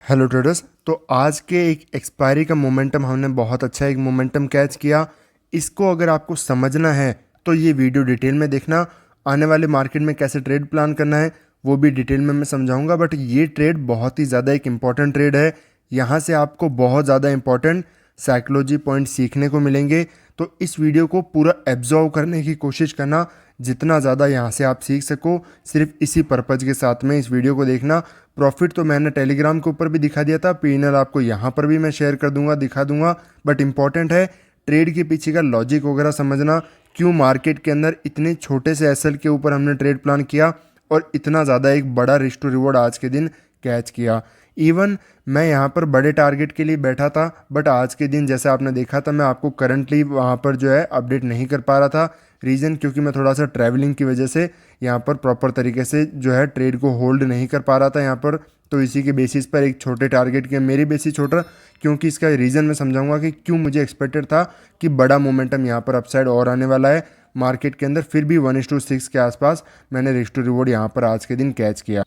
Hello traders. तो आज के एक एक्सपायरी का मोमेंटम हमने बहुत अच्छा एक मोमेंटम कैच किया। इसको अगर आपको समझना है तो ये वीडियो डिटेल में देखना। आने वाले मार्केट में कैसे ट्रेड प्लान करना है वो भी डिटेल में मैं समझाऊंगा। बट ये ट्रेड बहुत ही ज़्यादा एक इम्पॉर्टेंट ट्रेड है। यहाँ से आपको बहुत ज़्यादा इम्पॉर्टेंट साइकोलॉजी पॉइंट सीखने को मिलेंगे। तो इस वीडियो को पूरा एब्जॉर्व करने की कोशिश करना, जितना ज़्यादा यहाँ से आप सीख सको। सिर्फ इसी पर्पज़ के साथ में इस वीडियो को देखना। प्रॉफिट तो मैंने टेलीग्राम के ऊपर भी दिखा दिया था, पीएनएल आपको यहाँ पर भी मैं शेयर कर दूंगा, दिखा दूंगा। बट इंपॉर्टेंट है ट्रेड के पीछे का लॉजिक वगैरह समझना, क्यों मार्केट के अंदर इतने छोटे से एसएल के ऊपर हमने ट्रेड प्लान किया और इतना ज़्यादा एक बड़ा रिस्क टू रिवॉर्ड आज के दिन कैच किया। इवन मैं यहाँ पर बड़े टारगेट के लिए बैठा था, बट आज के दिन जैसे आपने देखा था मैं आपको करंटली वहाँ पर जो है अपडेट नहीं कर पा रहा था। रीज़न क्योंकि मैं थोड़ा सा ट्रैवलिंग की वजह से यहाँ पर प्रॉपर तरीके से जो है ट्रेड को होल्ड नहीं कर पा रहा था यहाँ पर। तो इसी के बेसिस पर एक छोटे टारगेट के मेरी बेसिस छोटा, क्योंकि इसका रीज़न मैं समझाऊंगा कि क्यों मुझे एक्सपेक्टेड था कि बड़ा मोमेंटम यहाँ पर अपसाइड और आने वाला है मार्केट के अंदर। फिर भी 1:6 के आसपास मैंने रिस्क टू रिवॉर्ड यहाँ पर आज के दिन कैच किया।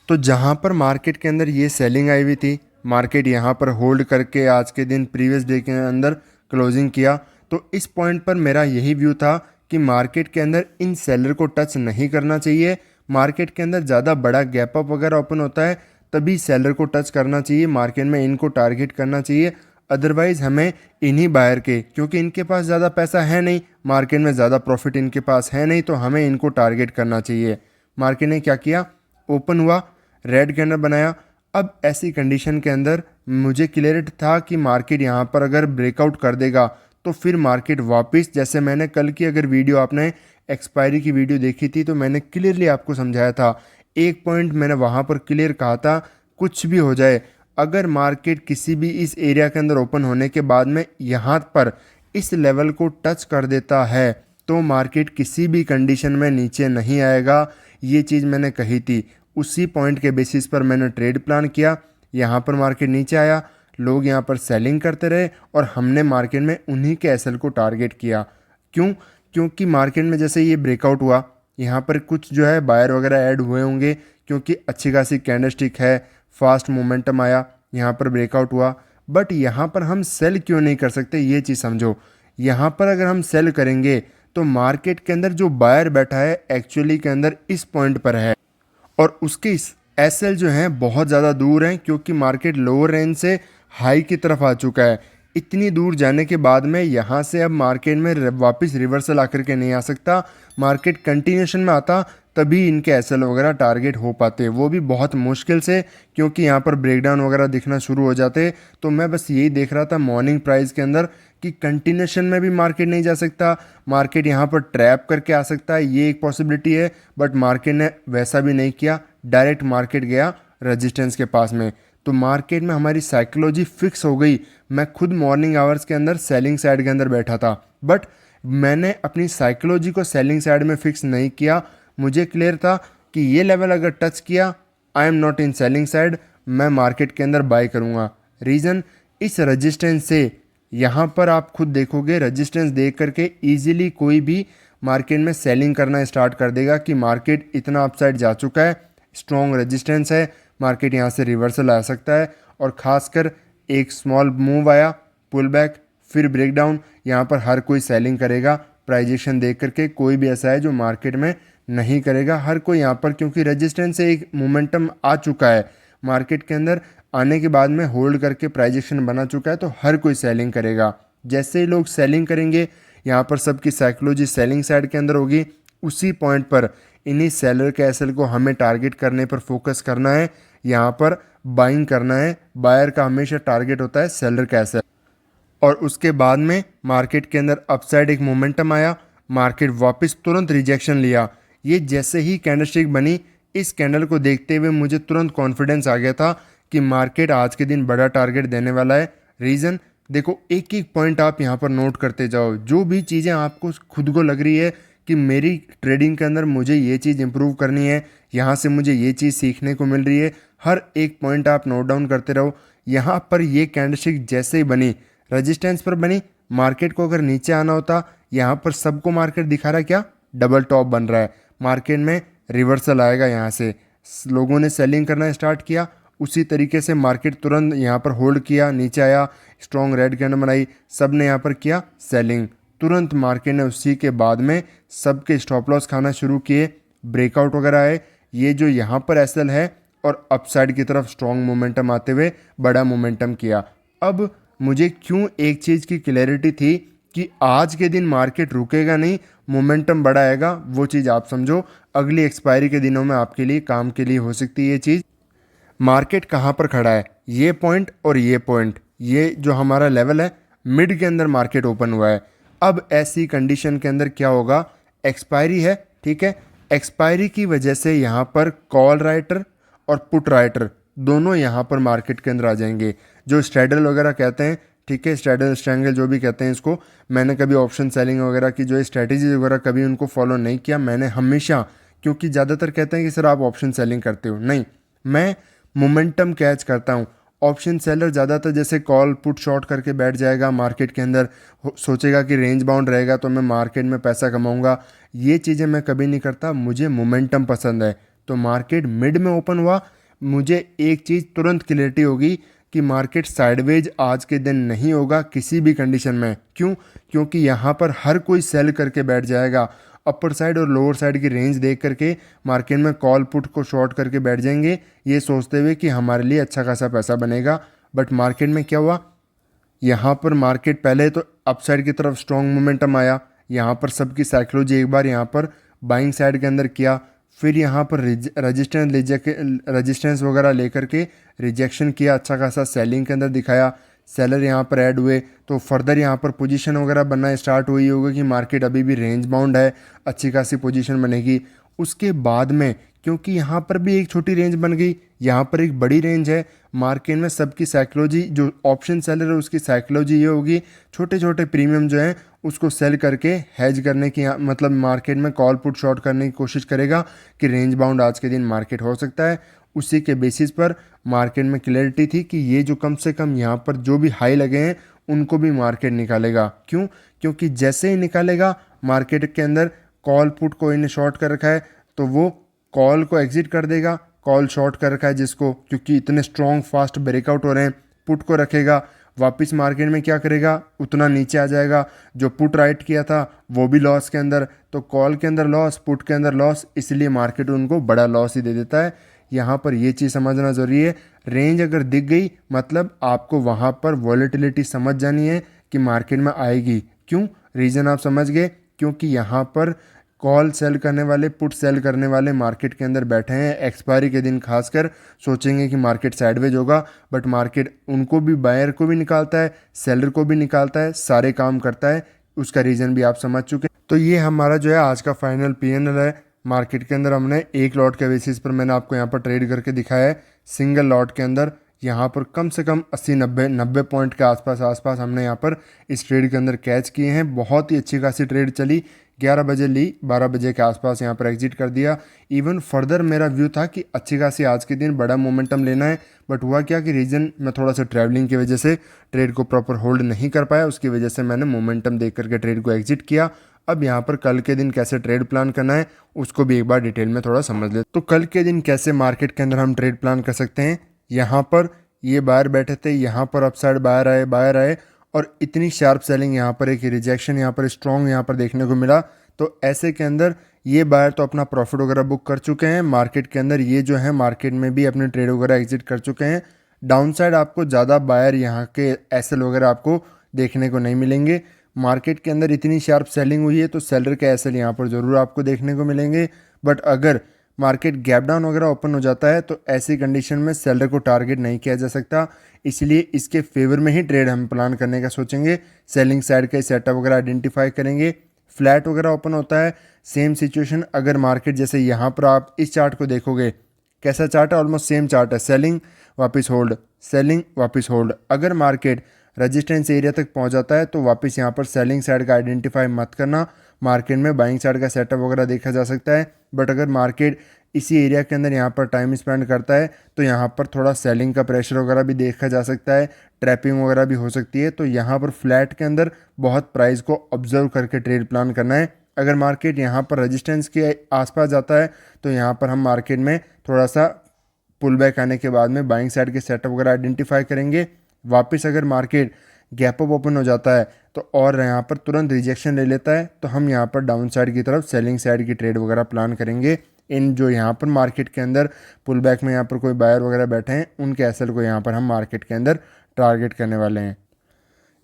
तो जहाँ पर मार्केट के अंदर ये सेलिंग आई हुई थी, मार्केट यहाँ पर होल्ड करके आज के दिन प्रीवियस डे के अंदर क्लोजिंग किया। तो इस पॉइंट पर मेरा यही व्यू था कि मार्केट के अंदर इन सेलर को टच नहीं करना चाहिए। मार्केट के अंदर ज़्यादा बड़ा गैप अप वगैरह ओपन होता है तभी सेलर को टच करना चाहिए, मार्केट में इनको टारगेट करना चाहिए। अदरवाइज़ हमें इन्हीं बायर के, क्योंकि इनके पास ज़्यादा पैसा है नहीं, मार्केट में ज़्यादा प्रॉफिट इनके पास है नहीं, तो हमें इनको टारगेट करना चाहिए। मार्केट ने क्या किया, ओपन हुआ, रेड कैंडल बनाया। अब ऐसी कंडीशन के अंदर मुझे क्लियर था कि मार्केट यहाँ पर अगर ब्रेकआउट कर देगा तो फिर मार्केट वापस, जैसे मैंने कल की अगर वीडियो आपने एक्सपायरी की वीडियो देखी थी तो मैंने क्लियरली आपको समझाया था, एक पॉइंट मैंने वहाँ पर क्लियर कहा था, कुछ भी हो जाए अगर मार्केट किसी भी इस एरिया के अंदर ओपन होने के बाद में यहाँ पर इस लेवल को टच कर देता है तो मार्केट किसी भी कंडीशन में नीचे नहीं आएगा। ये चीज़ मैंने कही थी। उसी पॉइंट के बेसिस पर मैंने ट्रेड प्लान किया। यहाँ पर मार्केट नीचे आया, लोग यहाँ पर सेलिंग करते रहे और हमने मार्केट में उन्हीं के एसएल को टारगेट किया। क्यों? क्योंकि मार्केट में जैसे ये ब्रेकआउट हुआ, यहाँ पर कुछ जो है बायर वगैरह ऐड हुए होंगे, क्योंकि अच्छी खासी कैंडलस्टिक है, फास्ट मोमेंटम आया, यहाँ पर ब्रेकआउट हुआ। बट यहाँ पर हम सेल क्यों नहीं कर सकते, ये चीज़ समझो। यहाँ पर अगर हम सेल करेंगे तो मार्केट के अंदर जो बायर बैठा है एक्चुअली के अंदर इस पॉइंट पर है और उसके एसएल जो हैं बहुत ज़्यादा दूर हैं, क्योंकि मार्केट लोअर रेंज से हाई की तरफ आ चुका है। इतनी दूर जाने के बाद में यहाँ से अब मार्केट में वापस रिवर्सल आकर के नहीं आ सकता। मार्केट कंटिन्यूशन में आता तभी इनके एसएल वगैरह टारगेट हो पाते, वो भी बहुत मुश्किल से, क्योंकि यहाँ पर ब्रेकडाउन वगैरह दिखना शुरू हो जाते। तो मैं बस यही देख रहा था मॉर्निंग प्राइस के अंदर कि कंटिन्यूशन में भी मार्केट नहीं जा सकता, मार्केट यहाँ पर ट्रैप करके आ सकता है, ये एक पॉसिबिलिटी है। बट मार्केट ने वैसा भी नहीं किया, डायरेक्ट मार्केट गया रेजिस्टेंस के पास में। तो मार्केट में हमारी साइकोलॉजी फिक्स हो गई। मैं खुद मॉर्निंग आवर्स के अंदर सेलिंग साइड के अंदर बैठा था, बट मैंने अपनी साइकोलॉजी को सेलिंग साइड में फिक्स नहीं किया। मुझे क्लियर था कि ये लेवल अगर टच किया, I am not in selling side, मैं मार्केट के अंदर बाय करूँगा। रीज़न, इस रजिस्टेंस से यहाँ पर आप खुद देखोगे, रजिस्टेंस देख करके ईजिली कोई भी मार्केट में सेलिंग करना स्टार्ट कर देगा कि मार्केट इतना अपसाइड जा चुका है, स्ट्रॉन्ग रेजिस्टेंस है, मार्केट यहाँ से रिवर्सल आ सकता है। और ख़ासकर एक स्मॉल मूव आया, पुल बैक, फिर ब्रेकडाउन, यहाँ पर हर कोई सेलिंग करेगा। प्राइजेशन देख करके कोई भी ऐसा है जो मार्केट में नहीं करेगा, हर कोई यहाँ पर, क्योंकि रेजिस्टेंस से एक मोमेंटम आ चुका है मार्केट के अंदर, आने के बाद में होल्ड करके प्राइजेशन बना चुका है, तो हर कोई सेलिंग करेगा। जैसे ही लोग सेलिंग करेंगे, यहाँ पर सबकी साइकोलॉजी सेलिंग साइड के अंदर होगी। उसी पॉइंट पर इन्हीं सेलर के एसएल को हमें टारगेट करने पर फोकस करना है, यहाँ पर बाइंग करना है। बायर का हमेशा टारगेट होता है सेलर का एसएल। और उसके बाद में मार्केट के अंदर अपसाइड एक मोमेंटम आया, मार्केट वापस तुरंत रिजेक्शन लिया। ये जैसे ही कैंडलस्टिक बनी, इस कैंडल को देखते हुए मुझे तुरंत कॉन्फिडेंस आ गया था कि मार्केट आज के दिन बड़ा टारगेट देने वाला है। रीज़न देखो, एक एक पॉइंट आप यहाँ पर नोट करते जाओ, जो भी चीज़ें आपको खुद को लग रही है कि मेरी ट्रेडिंग के अंदर मुझे ये चीज़ इंप्रूव करनी है, यहाँ से मुझे ये चीज़ सीखने को मिल रही है, हर एक पॉइंट आप नोट डाउन करते रहो। यहाँ पर ये कैंडलस्टिक जैसे ही बनी, रेजिस्टेंस पर बनी, मार्केट को अगर नीचे आना होता, यहाँ पर सबको मार्केट दिखा रहा है क्या, डबल टॉप बन रहा है, मार्केट में रिवर्सल आएगा। यहाँ से लोगों ने सेलिंग करना स्टार्ट किया, उसी तरीके से मार्केट तुरंत यहाँ पर होल्ड किया, नीचे आया, स्ट्रॉन्ग रेड कैंडल बनाई, सब ने यहाँ पर किया सेलिंग। तुरंत मार्केट ने उसी के बाद में सबके स्टॉप लॉस खाना शुरू किए, ब्रेकआउट वगैरह आए। ये जो यहाँ पर एसएल है और अपसाइड की तरफ स्ट्रॉन्ग मोमेंटम आते हुए बड़ा मोमेंटम किया। अब मुझे क्यों एक चीज़ की क्लैरिटी थी कि आज के दिन मार्केट रुकेगा नहीं, मोमेंटम बड़ा आएगा, वो चीज़ आप समझो अगली एक्सपायरी के दिनों में आपके लिए काम के लिए हो सकती है ये चीज़। मार्केट कहाँ पर खड़ा है, ये पॉइंट और ये पॉइंट, ये जो हमारा लेवल है मिड के अंदर मार्केट ओपन हुआ है। अब ऐसी कंडीशन के अंदर क्या होगा, एक्सपायरी है, ठीक है, एक्सपायरी की वजह से यहाँ पर कॉल राइटर और पुट राइटर दोनों यहाँ पर मार्केट के अंदर आ जाएंगे, जो स्ट्रैडल वगैरह कहते हैं, ठीक है, स्ट्रैडल स्ट्रैंगल जो भी कहते हैं इसको। मैंने कभी ऑप्शन सेलिंग वगैरह की जो स्ट्रैटेजी वगैरह कभी उनको फॉलो नहीं किया। मैंने हमेशा, क्योंकि ज़्यादातर कहते हैं कि सर आप ऑप्शन सेलिंग करते हो, नहीं, मैं मोमेंटम कैच करता हूँ। ऑप्शन सेलर ज़्यादातर जैसे कॉल पुट शॉर्ट करके बैठ जाएगा मार्केट के अंदर, सोचेगा कि रेंज बाउंड रहेगा तो मैं मार्केट में पैसा कमाऊंगा, ये चीज़ें मैं कभी नहीं करता। मुझे मोमेंटम पसंद है। तो मार्केट मिड में ओपन हुआ, मुझे एक चीज़ तुरंत क्लियरिटी होगी कि मार्केट साइडवेज आज के दिन नहीं होगा किसी भी कंडीशन में। क्यों? क्योंकि यहाँ पर हर कोई सेल करके बैठ जाएगा। अपर साइड और लोअर साइड की रेंज देख करके मार्केट में कॉल पुट को शॉर्ट करके बैठ जाएंगे, ये सोचते हुए कि हमारे लिए अच्छा खासा पैसा बनेगा। बट मार्केट में क्या हुआ, यहाँ पर मार्केट पहले तो अपसाइड की तरफ स्ट्रॉन्ग मोमेंटम आया, यहाँ पर सबकी साइकोलॉजी एक बार यहाँ पर बाइंग साइड के अंदर किया, फिर यहाँ पर रजिस्टेंस वगैरह लेकर के रिजेक्शन किया, अच्छा खासा सेलिंग के अंदर दिखाया, सेलर यहाँ पर ऐड हुए, तो फर्दर यहाँ पर पोजीशन वगैरह बनना स्टार्ट हुई होगी कि मार्केट अभी भी रेंज बाउंड है, अच्छी खासी पोजीशन बनेगी। उसके बाद में क्योंकि यहाँ पर भी एक छोटी रेंज बन गई, यहाँ पर एक बड़ी रेंज है, मार्केट में सबकी साइकोलॉजी, जो ऑप्शन सेलर है उसकी साइकोलॉजी ये होगी छोटे छोटे प्रीमियम जो है उसको सेल करके हैज करने की, मतलब मार्केट में कॉल पुट शॉर्ट करने की कोशिश करेगा कि रेंज बाउंड आज के दिन मार्केट हो सकता है। उसी के बेसिस पर मार्केट में क्लैरिटी थी कि ये जो कम से कम यहाँ पर जो भी हाई लगे हैं उनको भी मार्केट निकालेगा। क्यों? क्योंकि जैसे ही निकालेगा मार्केट के अंदर कॉल पुट को इन्हें शॉर्ट कर रखा है तो वो कॉल को एग्जिट कर देगा, कॉल शॉर्ट कर रखा है जिसको, क्योंकि इतने स्ट्रॉन्ग फास्ट ब्रेकआउट हो रहे हैं, पुट को रखेगा, वापस मार्केट में क्या करेगा, उतना नीचे आ जाएगा, जो पुट राइट किया था वो भी लॉस के अंदर, तो कॉल के अंदर लॉस, पुट के अंदर लॉस, इसलिए मार्केट उनको बड़ा लॉस ही दे देता है। यहाँ पर ये चीज़ समझना ज़रूरी है, रेंज अगर दिख गई मतलब आपको वहाँ पर वॉलेटिलिटी समझ जानी है कि मार्केट में आएगी। क्यों? रीज़न आप समझ गए, क्योंकि यहाँ पर कॉल सेल करने वाले, पुट सेल करने वाले मार्केट के अंदर बैठे हैं। एक्सपायरी के दिन खासकर सोचेंगे कि मार्केट साइडवेज होगा, बट मार्केट उनको भी, बायर को भी निकालता है, सेलर को भी निकालता है, सारे काम करता है। उसका रीज़न भी आप समझ चुके हैं। तो ये हमारा जो है आज का फाइनल पीएनएल है। मार्केट के अंदर हमने एक लॉट के बेसिस पर मैंने आपको यहाँ पर ट्रेड करके दिखाया है। सिंगल लॉट के अंदर यहाँ पर कम से कम 80-90 पॉइंट के आसपास हमने यहाँ पर इस ट्रेड के अंदर कैच किए हैं। बहुत ही अच्छी खासी ट्रेड चली, 11 बजे ली, 12 बजे के आसपास यहाँ पर एग्जिट कर दिया। इवन फर्दर मेरा व्यू था कि अच्छी खासी आज के दिन बड़ा मोमेंटम लेना है, बट हुआ क्या कि रीज़न मैं थोड़ा सा ट्रैवलिंग की वजह से ट्रेड को प्रॉपर होल्ड नहीं कर पाया, उसकी वजह से मैंने मोमेंटम देख करके ट्रेड को एग्जिट किया। अब यहाँ पर कल के दिन कैसे ट्रेड प्लान करना है उसको भी एक बार डिटेल में थोड़ा समझ ले। तो कल के दिन कैसे मार्केट के अंदर हम ट्रेड प्लान कर सकते हैं, यहाँ पर ये बायर बैठे थे, यहाँ पर अपसाइड बायर आए और इतनी शार्प सेलिंग, यहाँ पर एक रिजेक्शन, यहाँ पर स्ट्रॉन्ग यहाँ पर देखने को मिला। तो ऐसे के अंदर ये बायर तो अपना प्रॉफिट वगैरह बुक कर चुके हैं मार्केट के अंदर, ये जो है मार्केट में भी अपने ट्रेड वगैरह एग्जिट कर चुके हैं। डाउन साइड आपको ज़्यादा बायर यहाँ के एसएल वगैरह आपको देखने को नहीं मिलेंगे। मार्केट के अंदर इतनी शार्प सेलिंग हुई है तो सेलर के एसएल यहाँ पर ज़रूर आपको देखने को मिलेंगे। बट अगर मार्केट गैप डाउन वगैरह ओपन हो जाता है तो ऐसी कंडीशन में सेलर को टारगेट नहीं किया जा सकता, इसलिए इसके फेवर में ही ट्रेड हम प्लान करने का सोचेंगे। सेलिंग साइड का सेटअप वगैरह आइडेंटिफाई करेंगे। फ्लैट वगैरह ओपन होता है, सेम सिचुएशन, अगर मार्केट जैसे यहाँ पर आप इस चार्ट को देखोगे, कैसा चार्ट है, ऑलमोस्ट सेम चार्ट है, सेलिंग वापस होल्ड, सेलिंग वापस होल्ड। अगर मार्केट रेजिस्टेंस एरिया तक पहुंच जाता है तो वापस यहाँ पर सेलिंग साइड का आइडेंटिफाई मत करना, मार्केट में बाइंग साइड का सेटअप वगैरह देखा जा सकता है। बट अगर मार्केट इसी एरिया के अंदर यहाँ पर टाइम स्पेंड करता है तो यहाँ पर थोड़ा सेलिंग का प्रेशर वगैरह भी देखा जा सकता है, ट्रैपिंग वगैरह भी हो सकती है। तो यहाँ पर फ्लैट के अंदर बहुत प्राइस को ऑब्जर्व करके ट्रेड प्लान करना है। अगर मार्केट यहाँ पर रेजिस्टेंस के आसपास जाता है तो यहाँ पर हम मार्केट में थोड़ा सा पुल बैक आने के बाद में बाइंग साइड के सेटअप वगैरह आइडेंटिफाई करेंगे। वापस अगर मार्केट गैप अप ओपन हो जाता है तो और यहाँ पर तुरंत रिजेक्शन ले लेता है तो हम यहाँ पर डाउन साइड की तरफ सेलिंग साइड की ट्रेड वगैरह प्लान करेंगे। इन जो यहाँ पर मार्केट के अंदर पुल बैक में यहाँ पर कोई बायर वगैरह बैठे हैं उनके एसएल को यहाँ पर हम मार्केट के अंदर टारगेट करने वाले हैं।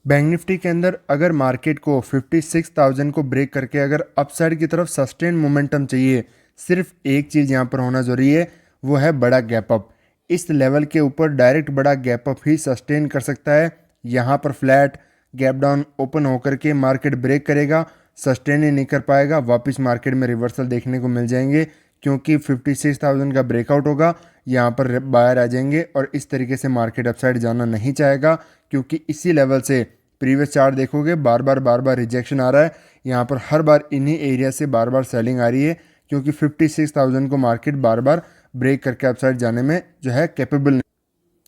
बैंक निफ्टी के अंदर अगर मार्केट को 56,000 को ब्रेक करके अगर अपसाइड की तरफ सस्टेन मोमेंटम चाहिए, सिर्फ एक चीज़ यहाँ पर होना ज़रूरी है, वो है बड़ा गैप अप। इस लेवल के ऊपर डायरेक्ट बड़ा गैप अप ही सस्टेन कर सकता है। यहाँ पर फ्लैट गैप डाउन ओपन होकर के मार्केट ब्रेक करेगा, सस्टेन ही नहीं कर पाएगा, वापस मार्केट में रिवर्सल देखने को मिल जाएंगे क्योंकि 56,000 का ब्रेकआउट होगा, यहाँ पर बायर आ जाएंगे और इस तरीके से मार्केट अपसाइड जाना नहीं चाहेगा क्योंकि इसी लेवल से प्रीवियस चार्ट देखोगे बार बार रिजेक्शन आ रहा है। यहाँ पर हर बार इन्हीं एरिया से बार बार सेलिंग आ रही है क्योंकि 56,000 को मार्केट बार बार ब्रेक करके अपसाइड जाने में जो है कैपेबल नहीं।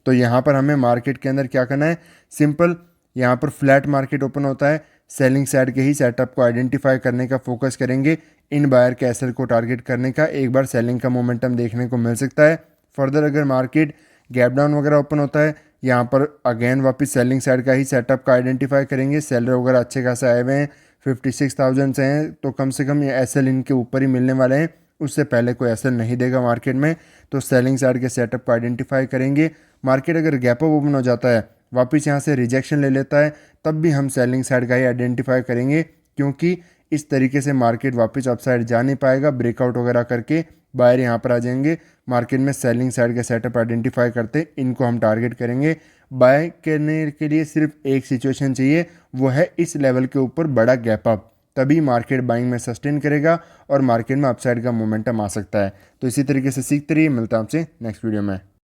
तो यहाँ पर हमें मार्केट के अंदर क्या करना है, सिंपल, यहाँ पर फ्लैट मार्केट ओपन होता है, सेलिंग साइड के ही सेटअप को आइडेंटिफाई करने का फोकस करेंगे। इन बायर के एसएल को टारगेट करने का एक बार सेलिंग का मोमेंटम देखने को मिल सकता है। फर्दर अगर मार्केट गैप डाउन वगैरह ओपन होता है, यहाँ पर अगेन वापस सेलिंग साइड का ही सेटअप का आइडेंटिफाई करेंगे। सेलर वगैरह अच्छे खासे आए हुए हैं, 56,000 से हैं तो कम से कम ये एसएल इनके ऊपर ही मिलने वाले हैं, उससे पहले कोई एसएल नहीं देगा मार्केट में। तो सेलिंग साइड के सेटअप को आइडेंटिफाई करेंगे। मार्केट अगर गैप अप ओपन हो जाता है, वापस यहाँ से रिजेक्शन ले लेता है, तब भी हम सेलिंग साइड का ही आइडेंटिफाई करेंगे क्योंकि इस तरीके से मार्केट वापस अपसाइड जा नहीं पाएगा। ब्रेकआउट वगैरह करके बायर यहाँ पर आ जाएंगे, मार्केट में सेलिंग साइड का सेटअप आइडेंटिफाई करते इनको हम टारगेट करेंगे। बाय करने के लिए सिर्फ एक सिचुएशन चाहिए, वो है इस लेवल के ऊपर बड़ा गैप अप, तभी मार्केट बाइंग में सस्टेन करेगा और मार्केट में अपसाइड का मोमेंटम आ सकता है। तो इसी तरीके से सीखते रहिए, मिलता हूं आपसे नेक्स्ट वीडियो में।